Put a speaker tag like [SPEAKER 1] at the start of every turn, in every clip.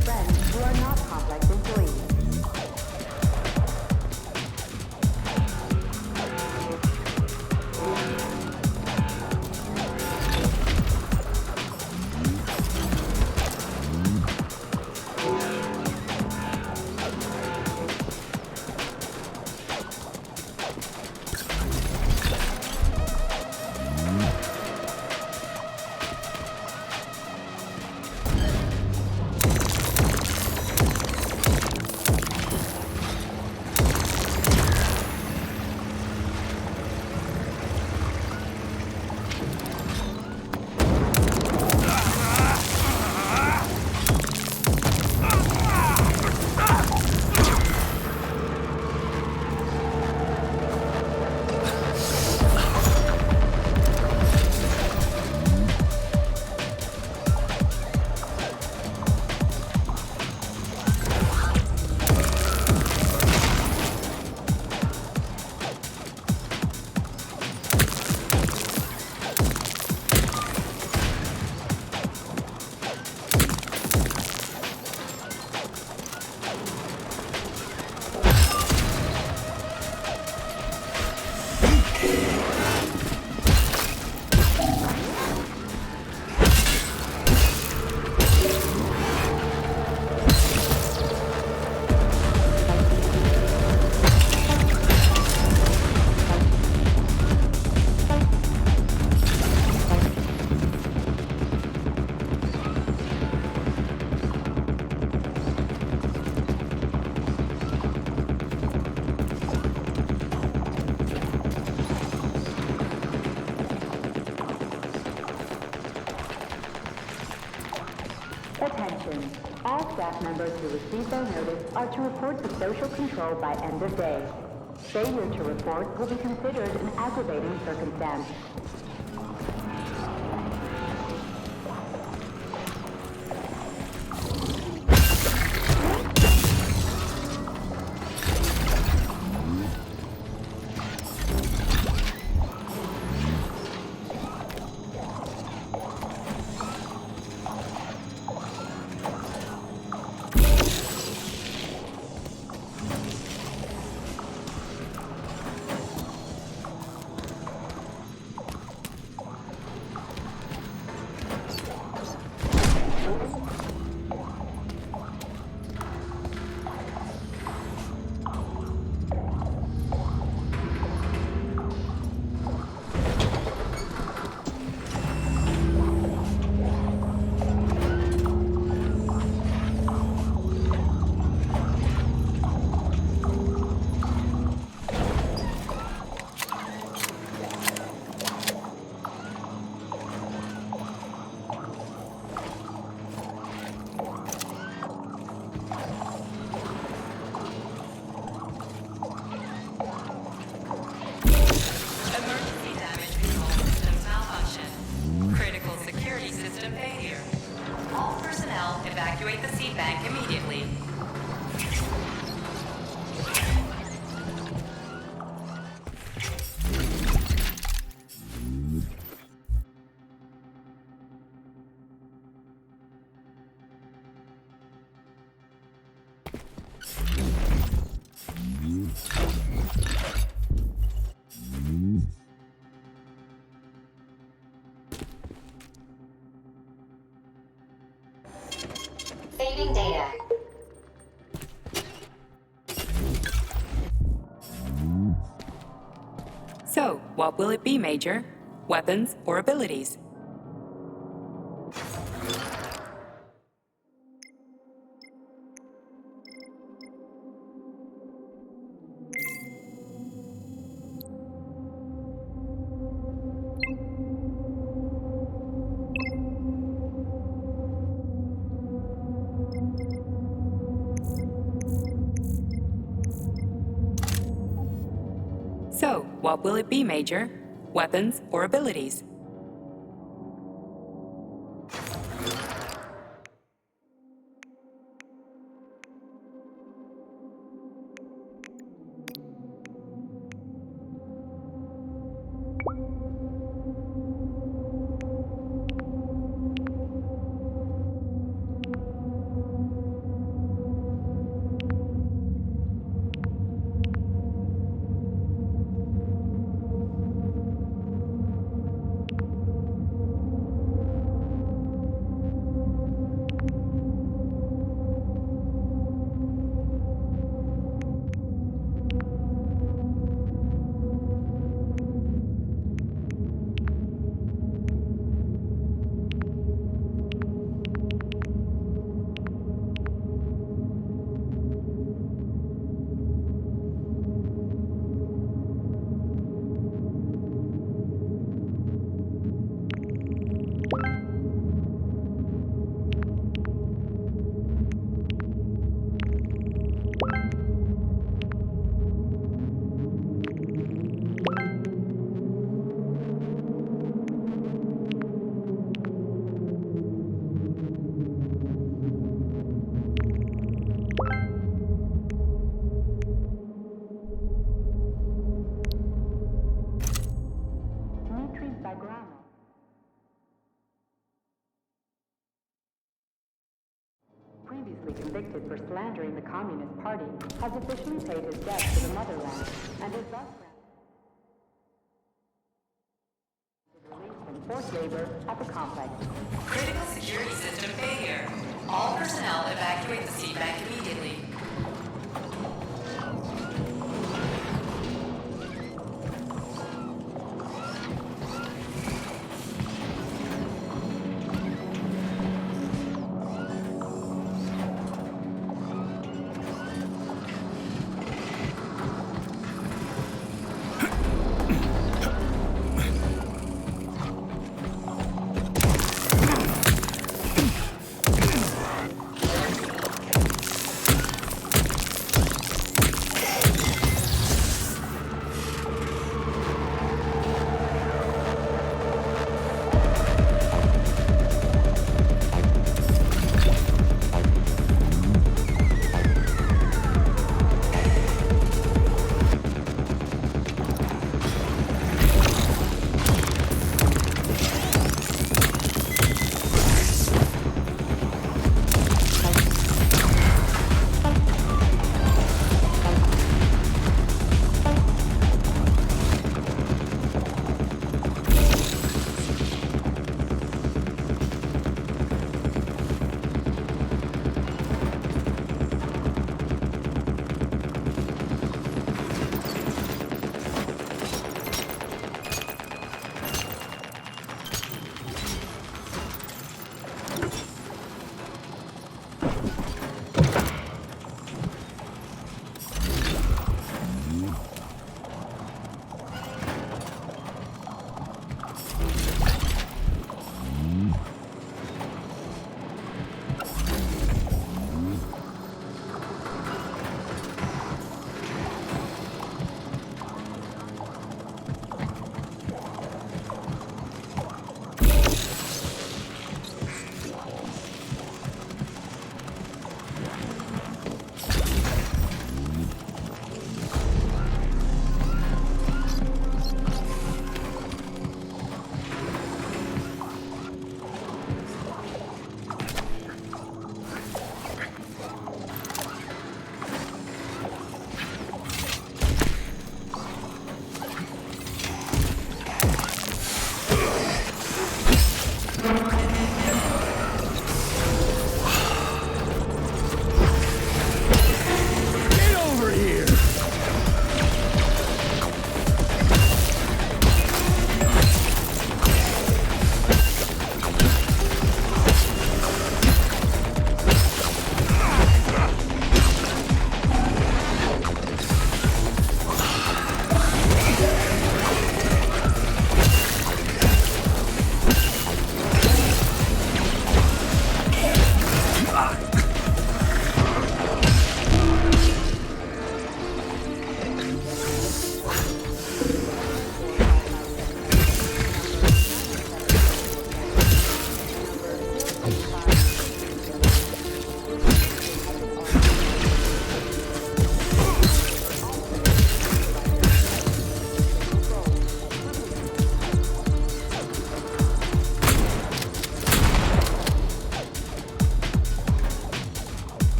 [SPEAKER 1] friends who are not complex employees. Attention. All staff members who receive their notice are to report to social control by end of day. Failure to report will be considered an aggravating circumstance.
[SPEAKER 2] Evacuate the seed bank immediately.
[SPEAKER 3] Saving data.
[SPEAKER 2] So, what will it be, Major? Weapons or abilities? So, what will it be, Major? Weapons or abilities?
[SPEAKER 1] convicted for slandering the Communist Party, has officially paid his debt to the motherland and is thus released from forced labor at the complex.
[SPEAKER 2] Critical security system failure. All personnel evacuate the seed bank immediately.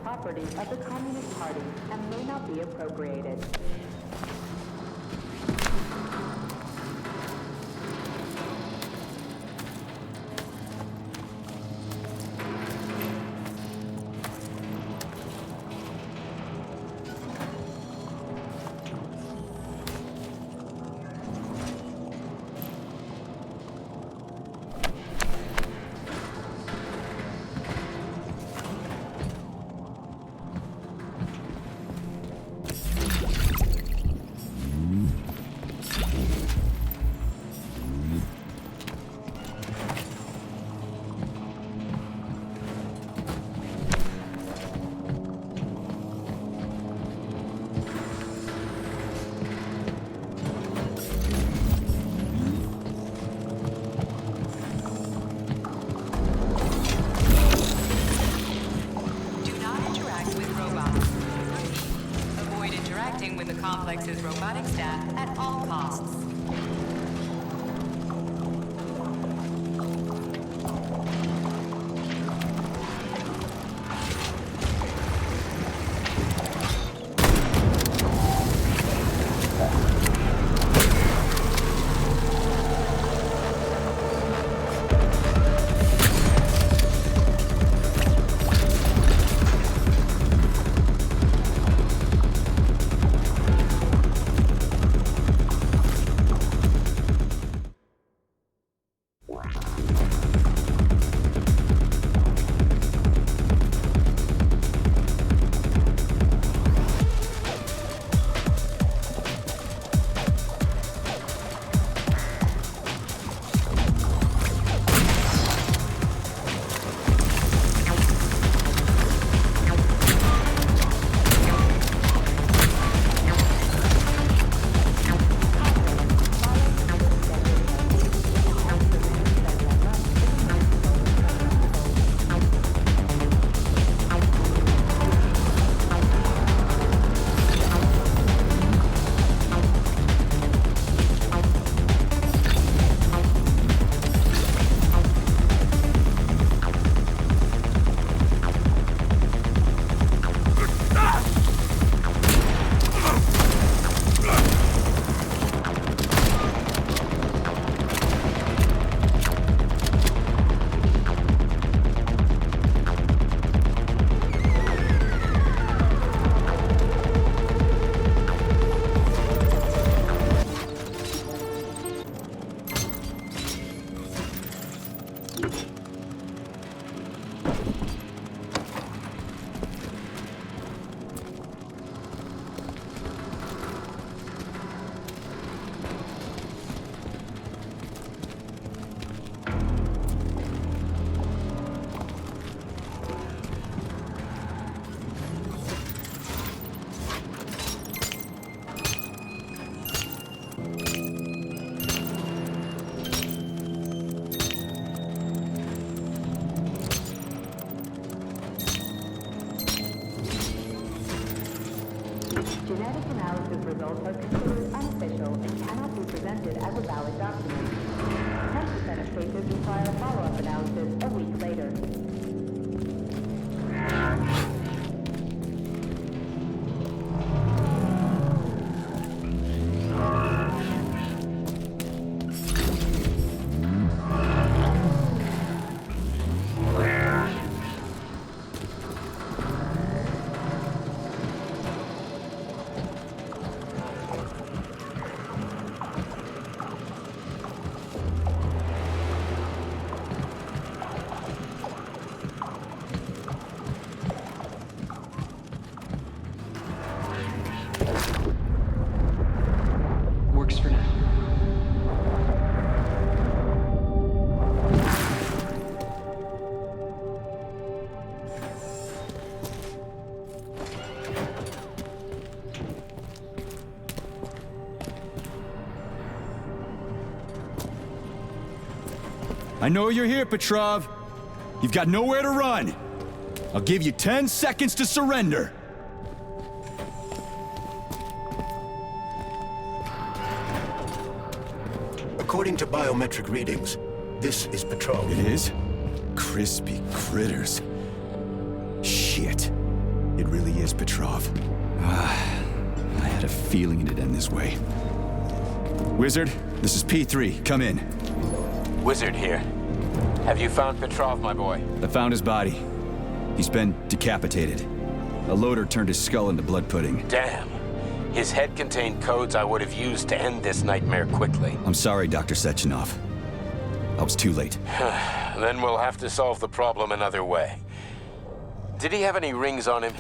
[SPEAKER 1] property of the Communist Party and may not be appropriated.
[SPEAKER 2] complex's robotic staff at all costs.
[SPEAKER 1] Genetic analysis results are considered unofficial and cannot be presented as a valid document. 10% of cases require follow-up analysis a week later.
[SPEAKER 3] Works for now.
[SPEAKER 4] I know you're here, Petrov. You've got nowhere to run. I'll give you 10 seconds to surrender.
[SPEAKER 5] According to biometric readings, this is Petrov.
[SPEAKER 4] It is? Crispy critters. Shit. It really is Petrov. I had a feeling it'd end this way. Wizard, this is P3. Come in.
[SPEAKER 6] Wizard here. Have you found Petrov, my boy?
[SPEAKER 4] I found his body. He's been decapitated. A loader turned his skull into blood pudding.
[SPEAKER 6] Damn. His head contained codes I would have used to end this nightmare quickly.
[SPEAKER 4] I'm sorry, Dr. Sechenov. I was too late.
[SPEAKER 6] Then we'll have to solve the problem another way. Did he have any rings on him?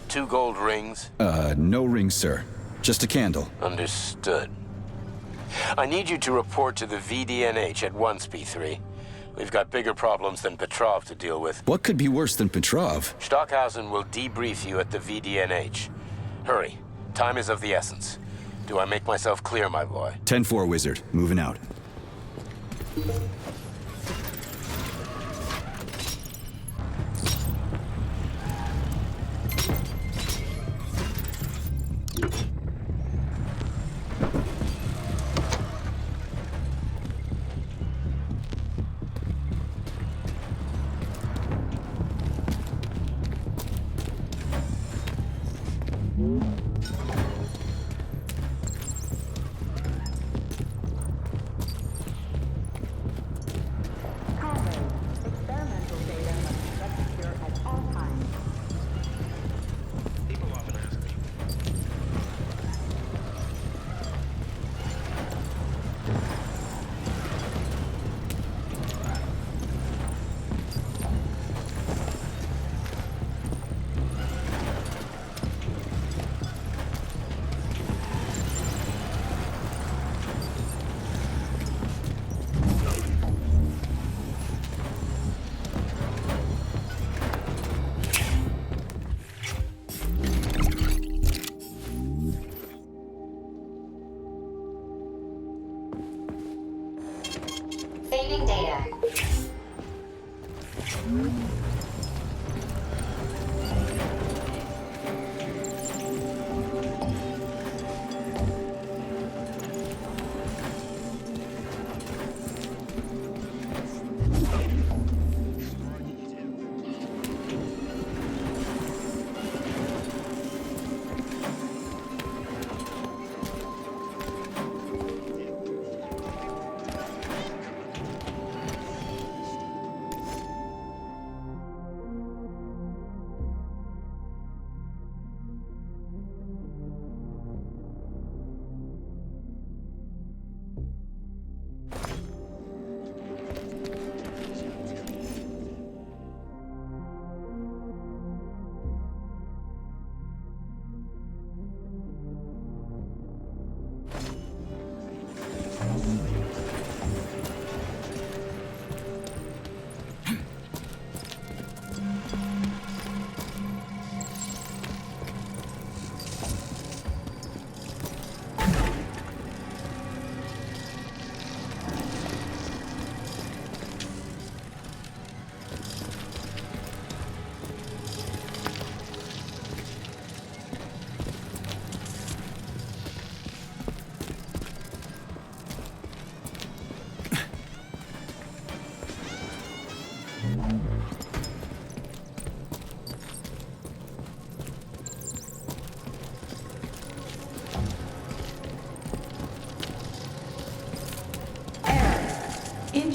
[SPEAKER 6] 2 gold rings?
[SPEAKER 4] No rings, sir. Just a candle.
[SPEAKER 6] Understood. I need you to report to the VDNH at once, P3. We've got bigger problems than Petrov to deal with.
[SPEAKER 4] What could be worse than Petrov?
[SPEAKER 6] Stockhausen will debrief you at the VDNH. Hurry. Time is of the essence. Do I make myself clear, my boy?
[SPEAKER 4] 10-4, Wizard. Moving out.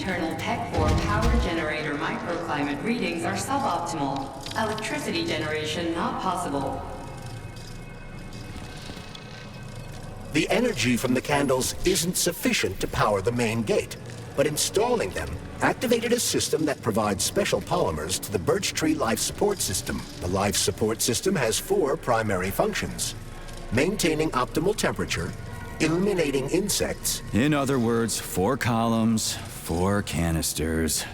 [SPEAKER 2] internal Tech 4 power generator microclimate readings are suboptimal. Electricity generation not possible.
[SPEAKER 5] The energy from the candles isn't sufficient to power the main gate, but installing them activated a system that provides special polymers to the birch tree life support system. The life support system has 4 primary functions: maintaining optimal temperature, eliminating insects.
[SPEAKER 4] In other words, 4 columns, 4 canisters.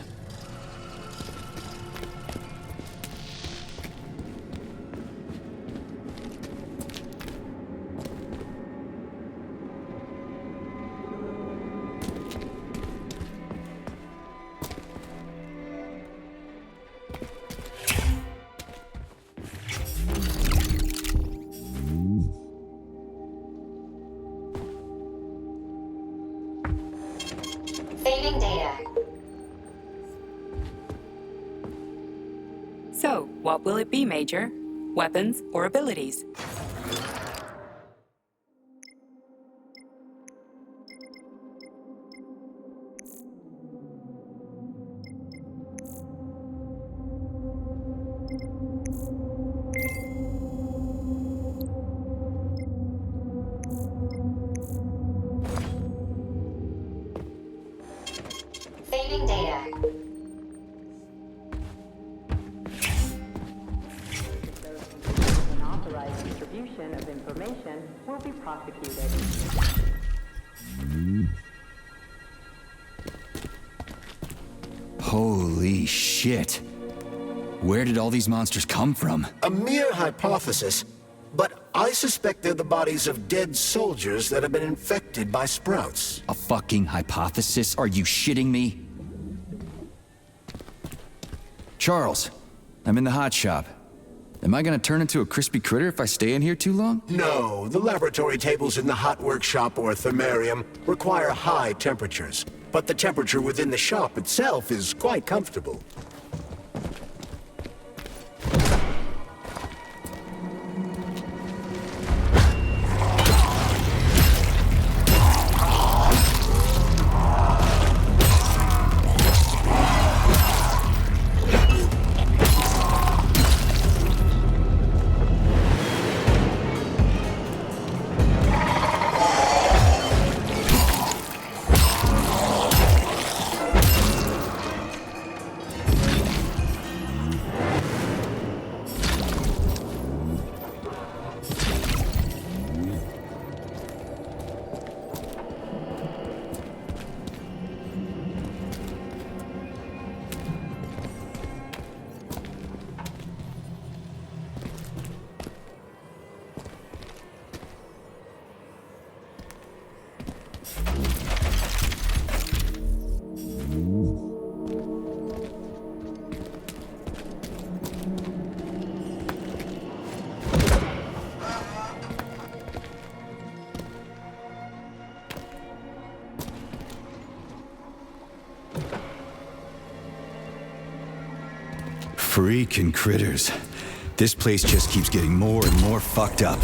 [SPEAKER 3] Saving data.
[SPEAKER 2] So, what will it be, Major? Weapons or abilities?
[SPEAKER 3] Saving data.
[SPEAKER 1] Unauthorized distribution of information will be prosecuted.
[SPEAKER 4] Holy shit. Where did all these monsters come from?
[SPEAKER 5] A mere hypothesis, but I suspect they're the bodies of dead soldiers that have been infected by sprouts.
[SPEAKER 4] A fucking hypothesis? Are you shitting me? Charles, I'm in the hot shop. Am I gonna turn into a crispy critter if I stay in here too long?
[SPEAKER 5] No, the laboratory tables in the hot workshop or thermarium require high temperatures, but the temperature within the shop itself is quite comfortable.
[SPEAKER 4] Freaking critters. This place just keeps getting more and more fucked up.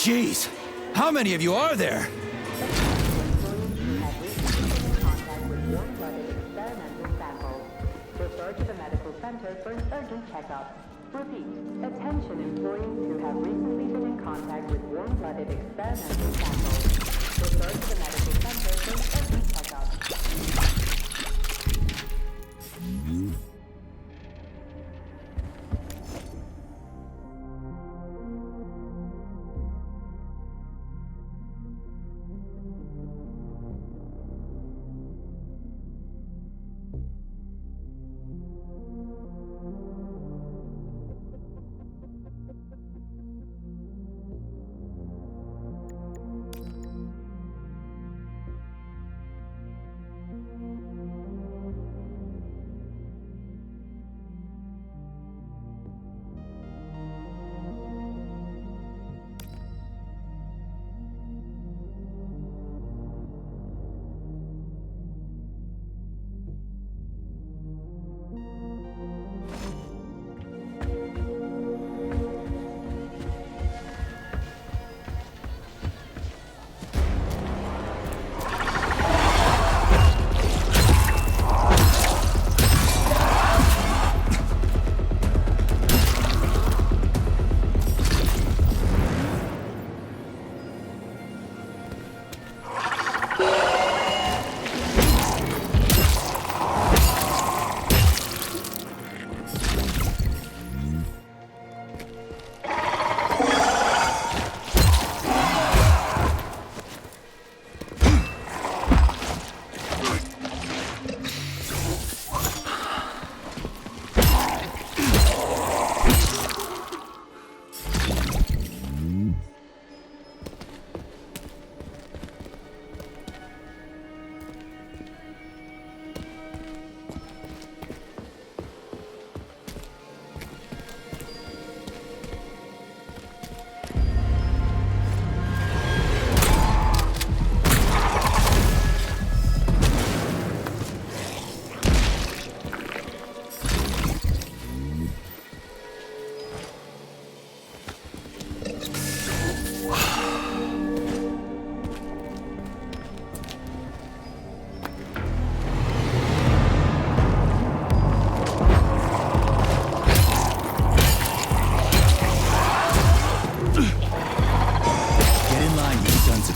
[SPEAKER 4] Jeez, how many of you are there?
[SPEAKER 1] Contact with warm-blooded experimental samples. Refer center for an urgent checkup. Repeat, attention employees who have recently been in contact with warm-blooded experimental samples. Refer to the medical center for an urgent checkup.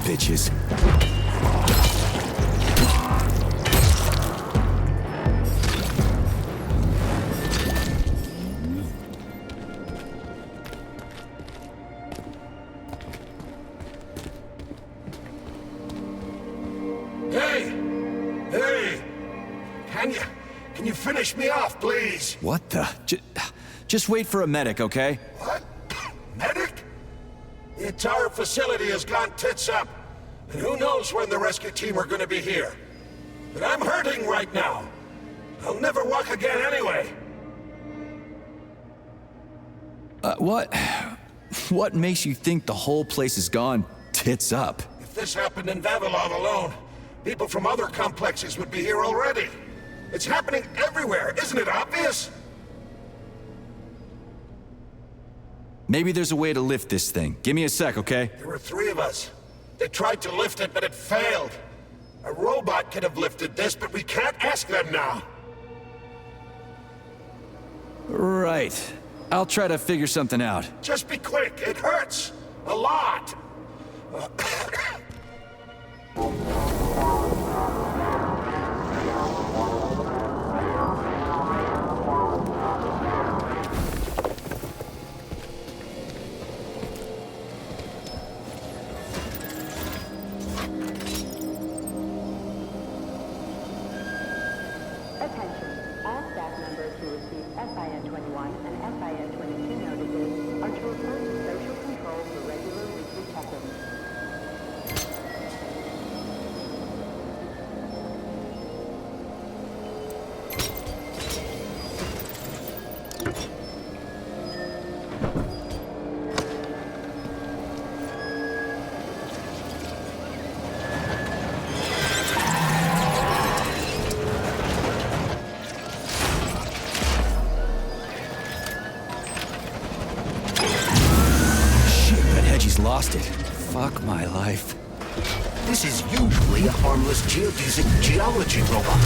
[SPEAKER 4] bitches.
[SPEAKER 5] Hey! Can you finish me off, please?
[SPEAKER 4] What the? Just wait for a medic, okay?
[SPEAKER 5] What? Medic? The entire facility has gone tits up. And who knows when the rescue team are gonna be here. But I'm hurting right now. I'll never walk again anyway.
[SPEAKER 4] What makes you think the whole place is gone tits up?
[SPEAKER 5] If this happened in Vavilov alone, people from other complexes would be here already. It's happening everywhere, isn't it obvious?
[SPEAKER 4] Maybe there's a way to lift this thing. Give me a sec, okay?
[SPEAKER 5] There were 3 of us. They tried to lift it, but it failed. A robot could have lifted this, but we can't ask them now.
[SPEAKER 4] Right. I'll try to figure something out.
[SPEAKER 5] Just be quick. It hurts. A lot.
[SPEAKER 1] Attention. All staff members who receive SIN-21 and SIN-22 notices are to report to social control for regular weekly check-ins.
[SPEAKER 4] Lost it. Fuck my life.
[SPEAKER 5] This is usually a harmless geodesic geology robot.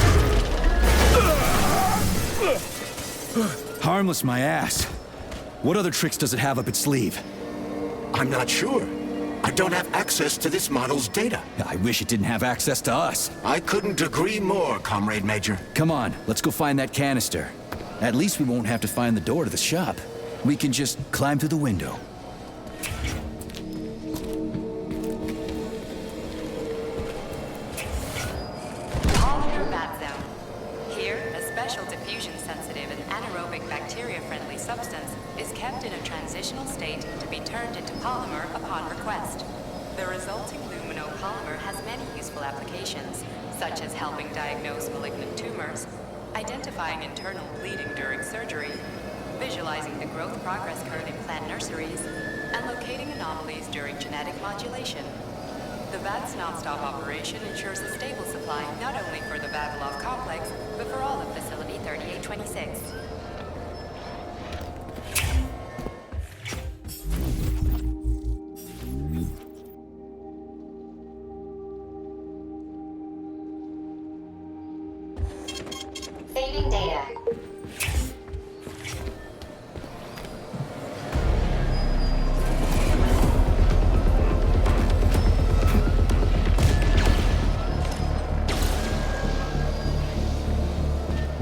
[SPEAKER 4] Harmless my ass. What other tricks does it have up its sleeve?
[SPEAKER 5] I'm not sure. I don't have access to this model's data.
[SPEAKER 4] I wish it didn't have access to us.
[SPEAKER 5] I couldn't agree more, Comrade Major.
[SPEAKER 4] Come on, let's go find that canister. At least we won't have to find the door to the shop. We can just climb through the window.
[SPEAKER 2] Polymer bat zone. Here, a special diffusion-sensitive and anaerobic bacteria-friendly substance is kept in a transitional state to be turned into polymer upon request. The resulting luminopolymer has many useful applications, such as helping diagnose malignant tumors, identifying internal bleeding during surgery, visualizing the growth progress curve in plant nurseries, and locating anomalies during genetic modulation. The VAT's non-stop operation ensures a stable supply not only for the Vavilov complex, but for all of Facility 3826.
[SPEAKER 3] Saving data.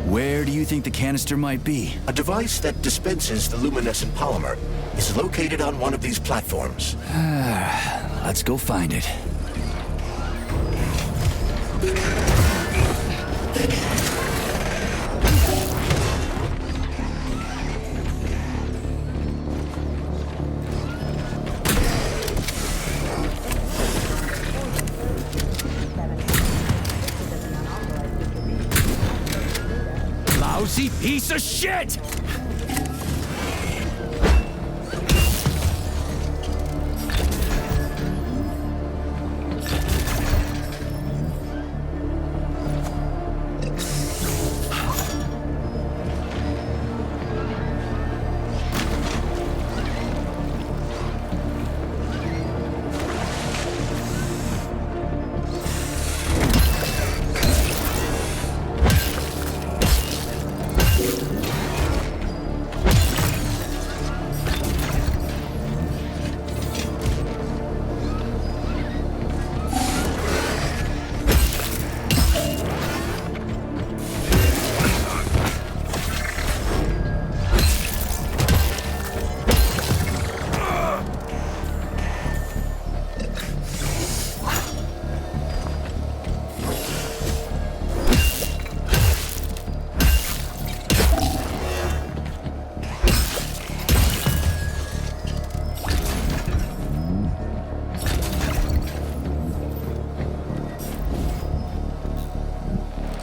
[SPEAKER 4] Where do you think the canister might be?
[SPEAKER 5] A device that dispenses the luminescent polymer is located on one of these platforms.
[SPEAKER 4] Let's go find it. Lousy piece of shit!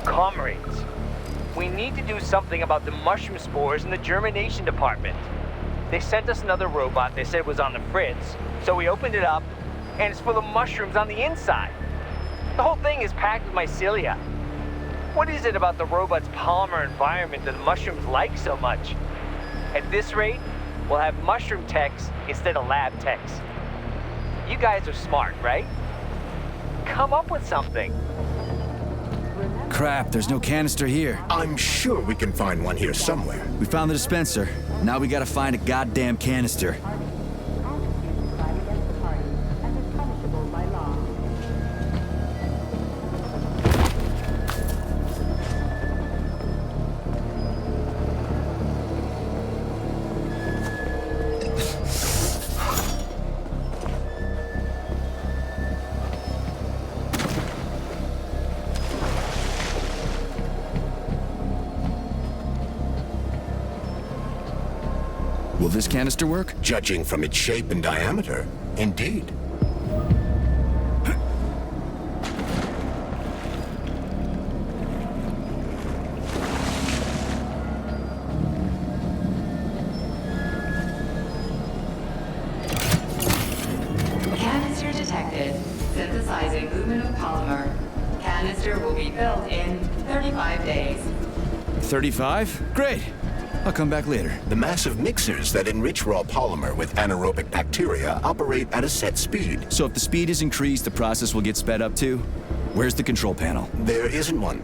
[SPEAKER 7] Comrades, we need to do something about the mushroom spores in the germination department. They sent us another robot they said was on the fritz, so we opened it up, and it's full of mushrooms on the inside. The whole thing is packed with mycelia. What is it about the robot's polymer environment that the mushrooms like so much? At this rate, we'll have mushroom techs instead of lab techs. You guys are smart, right? Come up with something.
[SPEAKER 4] Crap, there's no canister here.
[SPEAKER 5] I'm sure we can find one here somewhere.
[SPEAKER 4] We found the dispenser. Now we gotta find a goddamn canister. Will this canister work?
[SPEAKER 5] Judging from its shape and diameter, indeed.
[SPEAKER 2] Canister detected. Synthesizing luminopolymer. Canister will be built in 35 days.
[SPEAKER 4] 35? Great. I'll come back later.
[SPEAKER 5] The massive mixers that enrich raw polymer with anaerobic bacteria operate at a set speed.
[SPEAKER 4] So if the speed is increased, the process will get sped up too? Where's the control panel?
[SPEAKER 5] There isn't one.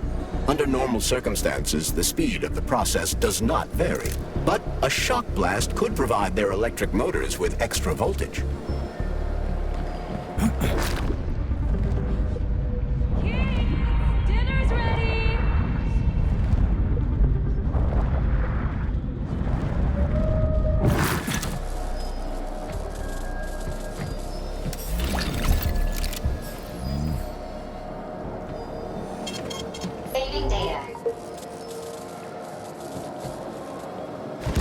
[SPEAKER 5] Under normal circumstances, the speed of the process does not vary. But a shock blast could provide their electric motors with extra voltage.
[SPEAKER 8] Dinner's ready!
[SPEAKER 3] Saving data.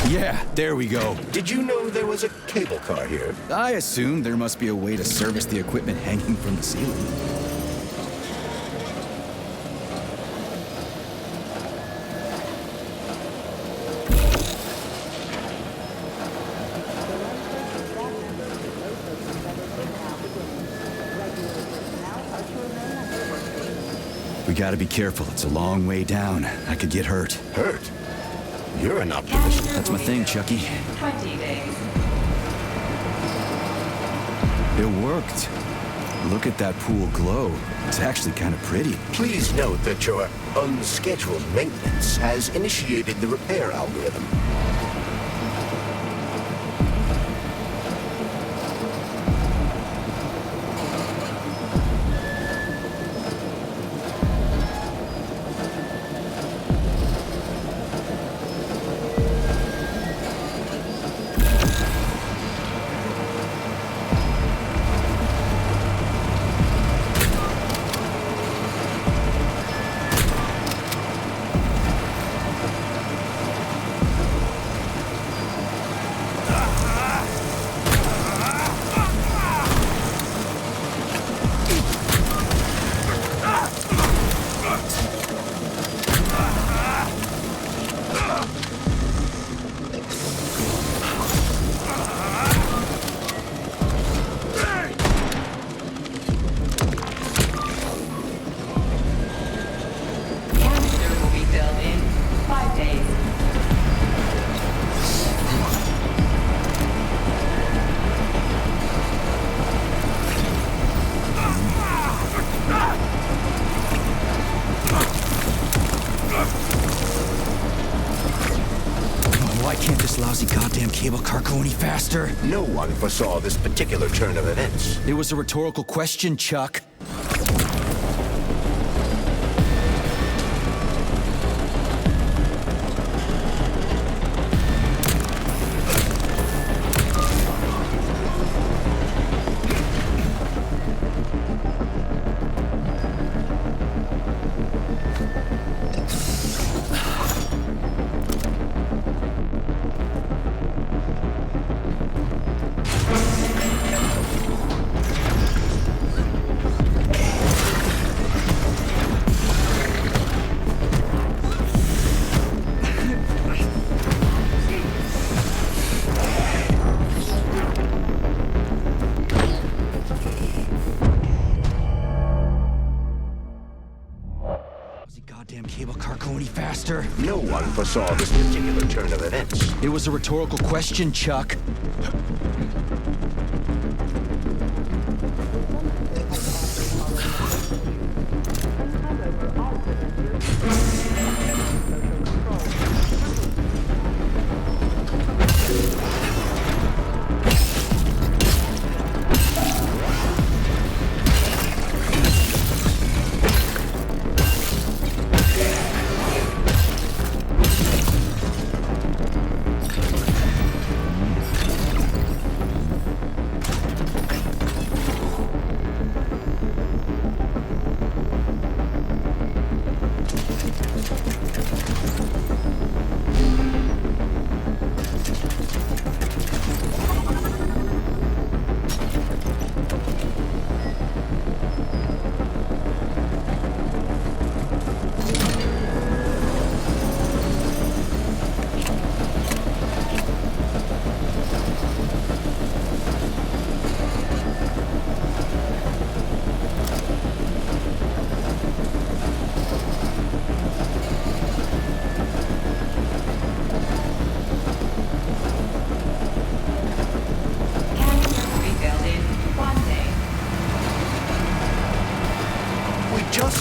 [SPEAKER 4] Yeah, there we go.
[SPEAKER 5] Did you know there was a cable car here?
[SPEAKER 4] I assume there must be a way to service the equipment hanging from the ceiling. We gotta be careful. It's a long way down. I could get hurt.
[SPEAKER 5] Hurt? You're an optimist.
[SPEAKER 4] That's my thing, Chucky.
[SPEAKER 2] 20 days.
[SPEAKER 4] It worked. Look at that pool glow. It's actually kind of pretty.
[SPEAKER 5] Please note that your unscheduled maintenance has initiated the repair algorithm.
[SPEAKER 2] Canister will be filled in 5 days.
[SPEAKER 4] Why can't this lousy goddamn cable car go any faster?
[SPEAKER 5] No one foresaw this particular turn of events.
[SPEAKER 4] It was a rhetorical question, Chuck. Goddamn cable car go any faster?
[SPEAKER 5] No one foresaw this particular turn of events.
[SPEAKER 4] It was a rhetorical question, Chuck.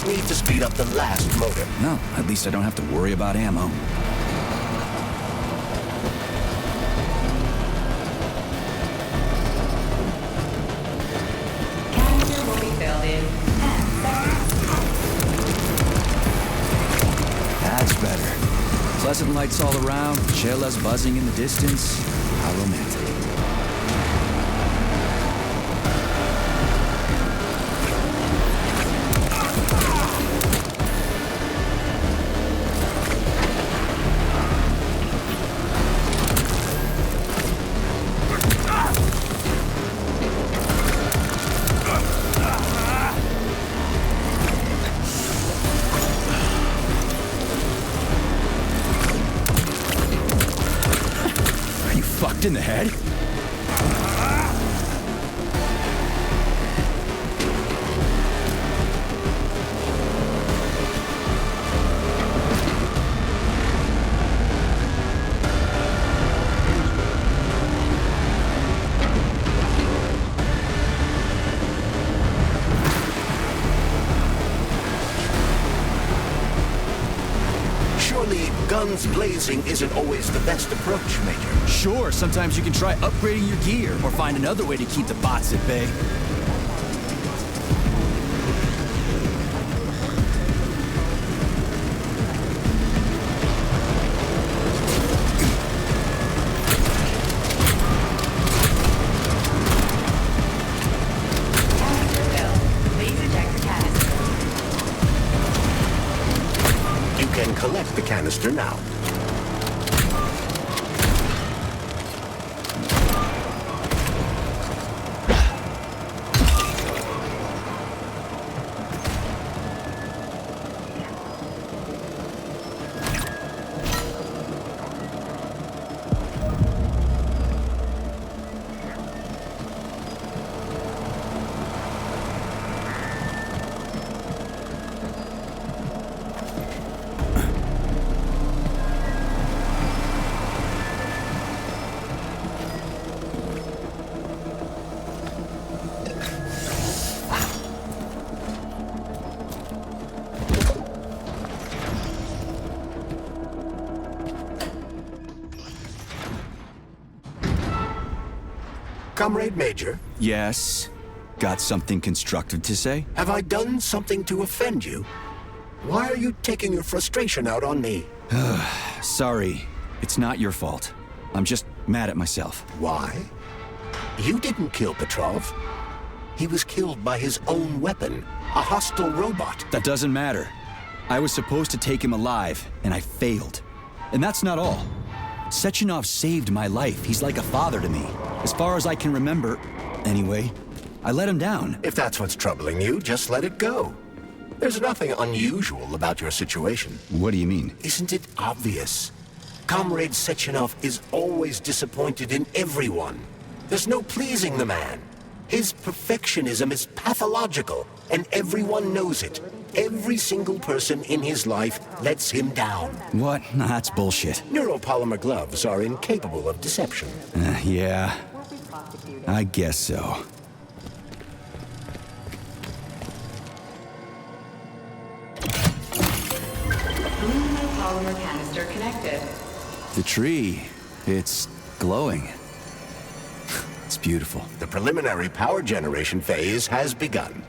[SPEAKER 5] just need to speed up the last motor.
[SPEAKER 4] No, at least I don't have to worry about ammo.
[SPEAKER 2] Canister will be filled in 10 seconds.
[SPEAKER 4] That's better. Pleasant lights all around, chelas buzzing in the distance. How romantic. Fucked in the head?
[SPEAKER 5] Surely, guns blazing isn't always the best approach, Major.
[SPEAKER 4] Sure, sometimes you can try upgrading your gear or find another way to keep the bots at bay.
[SPEAKER 2] Canister filled. Please eject the canister.
[SPEAKER 5] You can collect the canister now. Comrade Major,
[SPEAKER 4] Yes? Got something constructive to say?
[SPEAKER 5] have I done something to offend you? Why are you taking your frustration out on me?
[SPEAKER 4] Sorry, it's not your fault. I'm just mad at myself.
[SPEAKER 5] Why? You didn't kill Petrov. He was killed by his own weapon, a hostile robot.
[SPEAKER 4] That doesn't matter. I was supposed to take him alive, and I failed. And that's not all. Sechenov saved my life. He's like a father to me. As far as I can remember, anyway, I let him down.
[SPEAKER 5] If that's what's troubling you, just let it go. There's nothing unusual about your situation.
[SPEAKER 4] What do you mean?
[SPEAKER 5] Isn't it obvious? Comrade Sechenov is always disappointed in everyone. There's no pleasing the man. His perfectionism is pathological, and everyone knows it. Every single person in his life lets him down.
[SPEAKER 4] What? Nah, that's bullshit.
[SPEAKER 5] Neuropolymer gloves are incapable of deception.
[SPEAKER 4] Yeah, I guess so.
[SPEAKER 2] Polymer canister connected.
[SPEAKER 4] The tree, it's glowing. It's beautiful.
[SPEAKER 5] The preliminary power generation phase has begun.